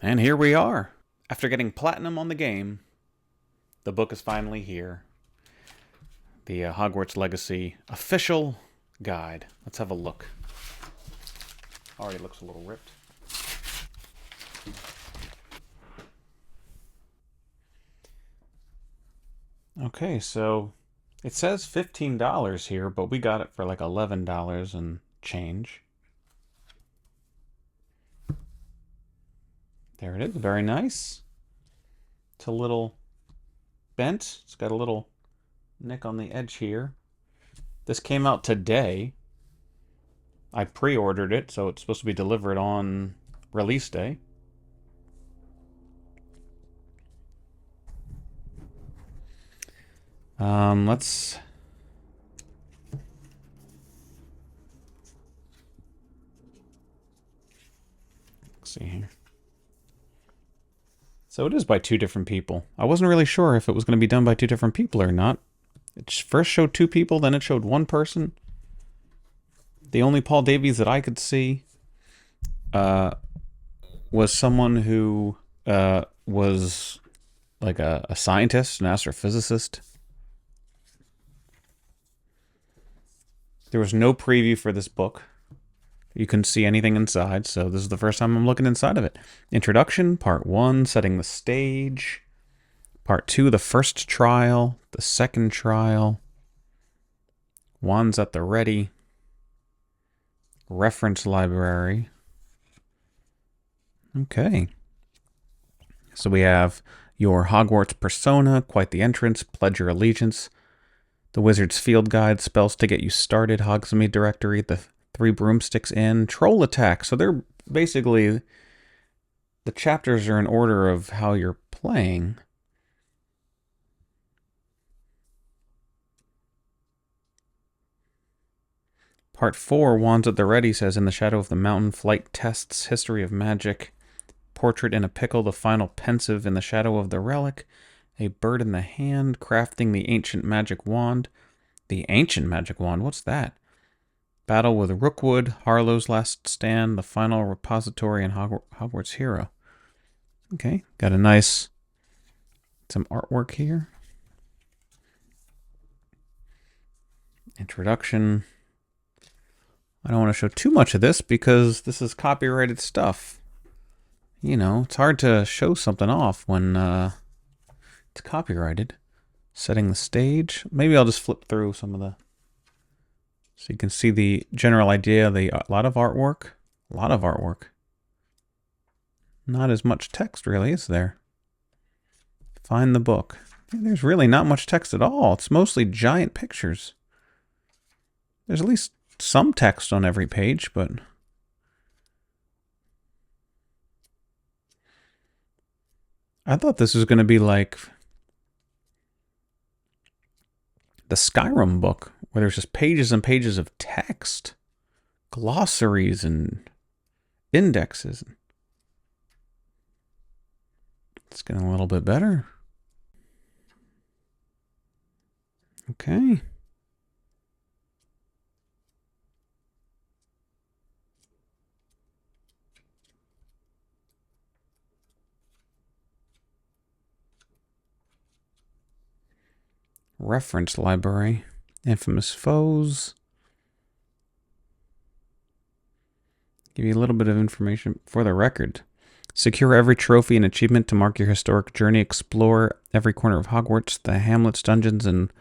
And here we are. After getting platinum on the game, the book is finally here. The Hogwarts Legacy official guide. Let's have a look. Already looks a little ripped. Okay, so it says $15 here, but we got it for like $11 and change. There it is. Very nice. It's a little bent. It's got a little nick on the edge here. This came out today. I pre-ordered it, so it's supposed to be delivered on release day. Let's see here. So it is by two different people. I wasn't really sure if it was going to be done by two different people or not. It first showed two people, then it showed one person. The only Paul Davies that I could see was someone who was like a scientist, an astrophysicist. There was no preview for this book. You couldn't see anything inside, so this is the first time I'm looking inside of it. Introduction, Part 1, setting the stage. Part 2, the first trial, the second trial. Wands at the ready. Reference library. Okay. So we have your Hogwarts persona, quite the entrance, pledge your allegiance. The Wizard's Field Guide, spells to get you started, Hogsmeade Directory, the 3 broomsticks in, troll attack. So they're basically, the chapters are in order of how you're playing. Part 4, Wands at the Ready, says In the Shadow of the Mountain, flight tests, history of magic, portrait in a pickle, the final pensive in the shadow of the relic, a bird in the hand, crafting the ancient magic wand. The ancient magic wand, what's that? Battle with Rookwood, Harlow's Last Stand, the final repository, and Hogwarts Hero. Okay, got a nice, some artwork here. Introduction. I don't want to show too much of this because this is copyrighted stuff. You know, it's hard to show something off when it's copyrighted. Setting the stage. Maybe I'll just flip through some of the... So you can see the general idea. A lot of artwork. A lot of artwork. Not as much text, really, is there? Find the book. There's really not much text at all. It's mostly giant pictures. There's at least some text on every page, but... I thought this was going to be like the Skyrim book, where there's just pages and pages of text, glossaries and indexes. It's getting a little bit better. Okay. Reference library. Infamous foes. Give you a little bit of information for the record. Secure every trophy and achievement to mark your historic journey. Explore every corner of Hogwarts, the hamlets, dungeons, and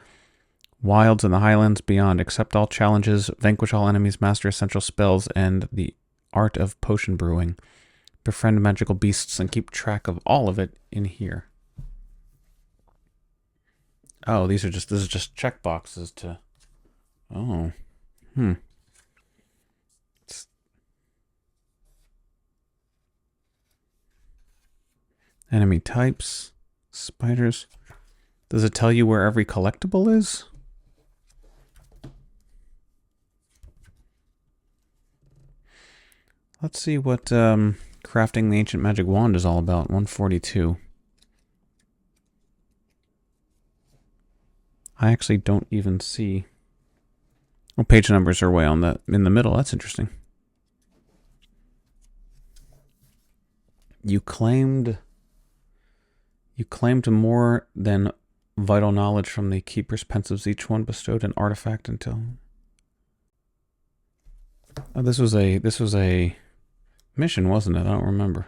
wilds and the highlands beyond. Accept all challenges. Vanquish all enemies. Master essential spells and the art of potion brewing. Befriend magical beasts and keep track of all of it in here. Oh, this is just check boxes to... Oh. Enemy types. Spiders. Does it tell you where every collectible is? Let's see what crafting the ancient magic wand is all about. 142. I actually don't even see... Oh, page numbers are way in the middle. That's interesting. You claimed more than vital knowledge from the keeper's pensives. Each one bestowed an artifact until. Oh, this was a mission, wasn't it? I don't remember.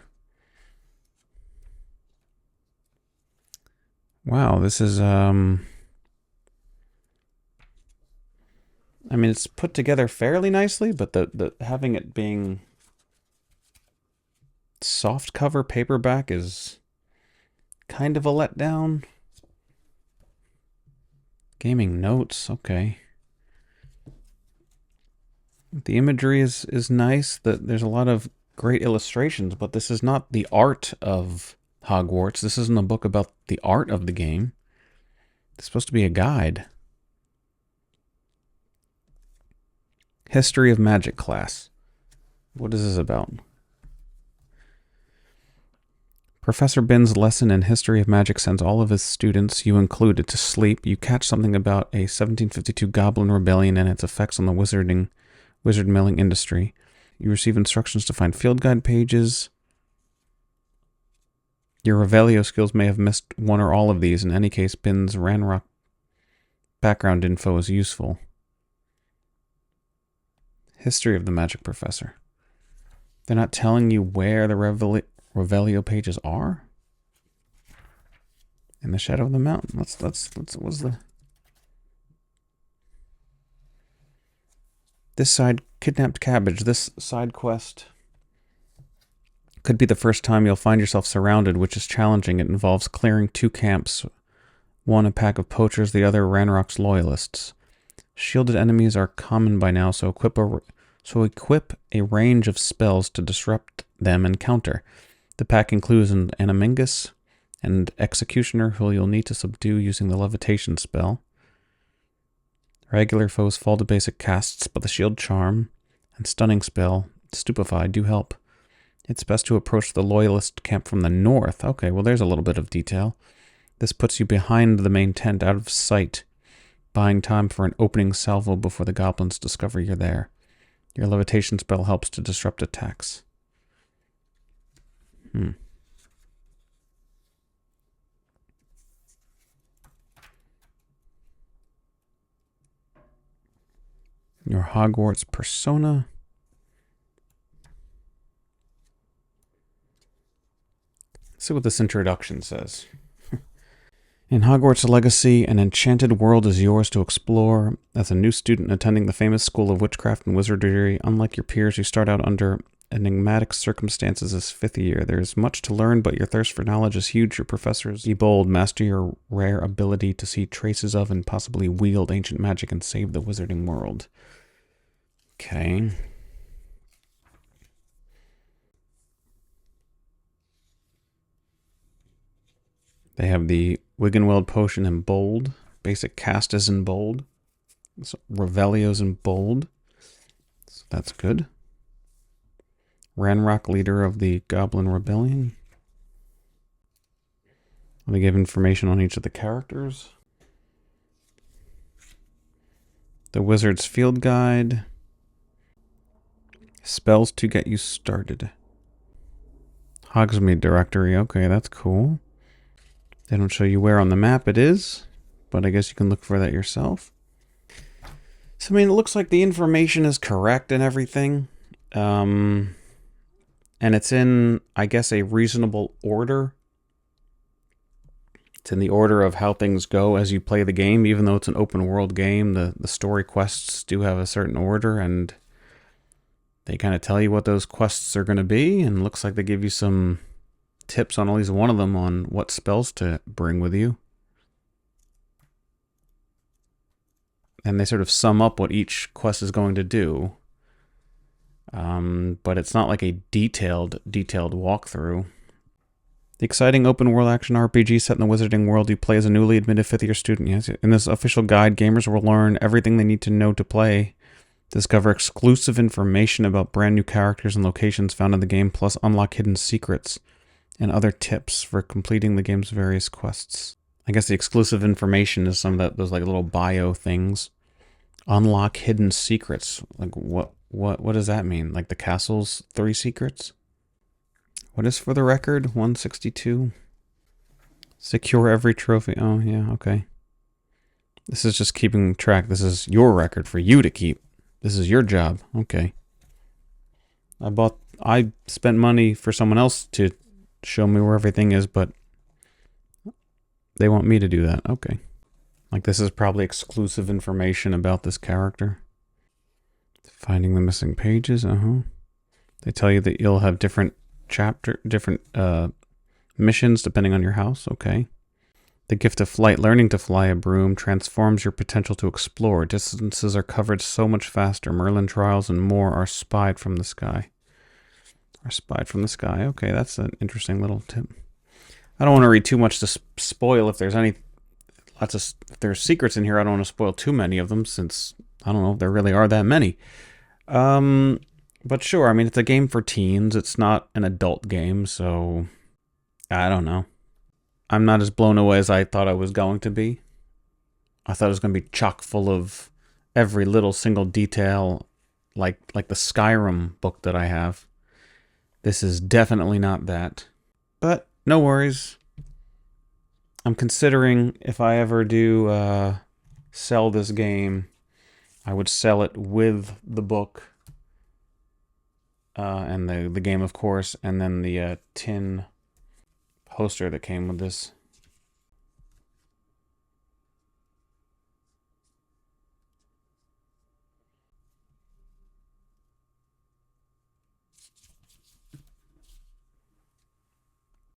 Wow, this is I mean, it's put together fairly nicely, but the having it being soft cover paperback is kind of a letdown. Gaming notes, okay. The imagery is nice. There's a lot of great illustrations, but this is not the art of Hogwarts. This isn't a book about the art of the game. It's supposed to be a guide. History of Magic class. What is this about? Professor Bin's lesson in History of Magic sends all of his students, you included, to sleep. You catch something about a 1752 Goblin Rebellion and its effects on the wizard milling industry. You receive instructions to find field guide pages. Your Revelio skills may have missed one or all of these. In any case, Bin's Ranrock background info is useful. History of the Magic Professor. They're not telling you where the Revelio pages are? In the shadow of the mountain. What's the... This side, kidnapped cabbage. This side quest could be the first time you'll find yourself surrounded, which is challenging. It involves clearing two camps. One a pack of poachers, the other Ranrock's loyalists. Shielded enemies are common by now, so equip a range of spells to disrupt them and counter. The pack includes an Animingus and Executioner, who you'll need to subdue using the Levitation spell. Regular foes fall to basic casts, but the Shield Charm and Stunning spell, Stupefy, do help. It's best to approach the Loyalist camp from the north. Okay, well there's a little bit of detail. This puts you behind the main tent, out of sight, buying time for an opening salvo before the goblins discover you're there. Your Levitation spell helps to disrupt attacks. Your Hogwarts persona. Let's see what this introduction says. In Hogwarts Legacy, an enchanted world is yours to explore. As a new student attending the famous School of Witchcraft and Wizardry, unlike your peers who start out under enigmatic circumstances as fifth year, there is much to learn, but your thirst for knowledge is huge. Your professors be bold, master your rare ability to see traces of and possibly wield ancient magic and save the wizarding world. Okay. They have the Wiggenweld potion in bold. Basic cast is in bold. So Revelio's in bold. So that's good. Ranrock, leader of the Goblin Rebellion. They give information on each of the characters. The Wizard's Field Guide. Spells to get you started. Hogsmeade directory. Okay, that's cool. They don't show you where on the map it is, but I guess you can look for that yourself. So, I mean, it looks like the information is correct and everything. And it's in, I guess, a reasonable order. It's in the order of how things go as you play the game. Even though it's an open world game, the story quests do have a certain order, and they kind of tell you what those quests are going to be, and it looks like they give you some tips on at least one of them on what spells to bring with you. And they sort of sum up what each quest is going to do. But it's not like a detailed walkthrough. The exciting open world action RPG set in the wizarding world. You play as a newly admitted fifth-year student. Yes, in this official guide, gamers will learn everything they need to know to play. Discover exclusive information about brand new characters and locations found in the game, plus unlock hidden secrets and other tips for completing the game's various quests. I guess the exclusive information is some of those like little bio things. Unlock hidden secrets. Like what does that mean? Like the castle's 3 secrets? What is for the record? 162. Secure every trophy. Oh, yeah, okay. This is just keeping track. This is your record for you to keep. This is your job. Okay. I spent money for someone else to show me where everything is, but they want me to do that. Okay. Like, this is probably exclusive information about this character. Finding the missing pages. They tell you that you'll have different missions depending on your house. Okay. The gift of flight. Learning to fly a broom transforms your potential to explore. Distances are covered so much faster. Merlin trials and more are spied from the sky. Okay, that's an interesting little tip. I don't want to read too much to spoil if there's if there's secrets in here. I don't want to spoil too many of them since, I don't know if there really are that many. But sure, I mean, it's a game for teens. It's not an adult game, so I don't know. I'm not as blown away as I thought I was going to be. I thought it was going to be chock full of every little single detail, like the Skyrim book that I have. This is definitely not that. But no worries. I'm considering if I ever do sell this game, I would sell it with the book and the game, of course, and then the tin poster that came with this.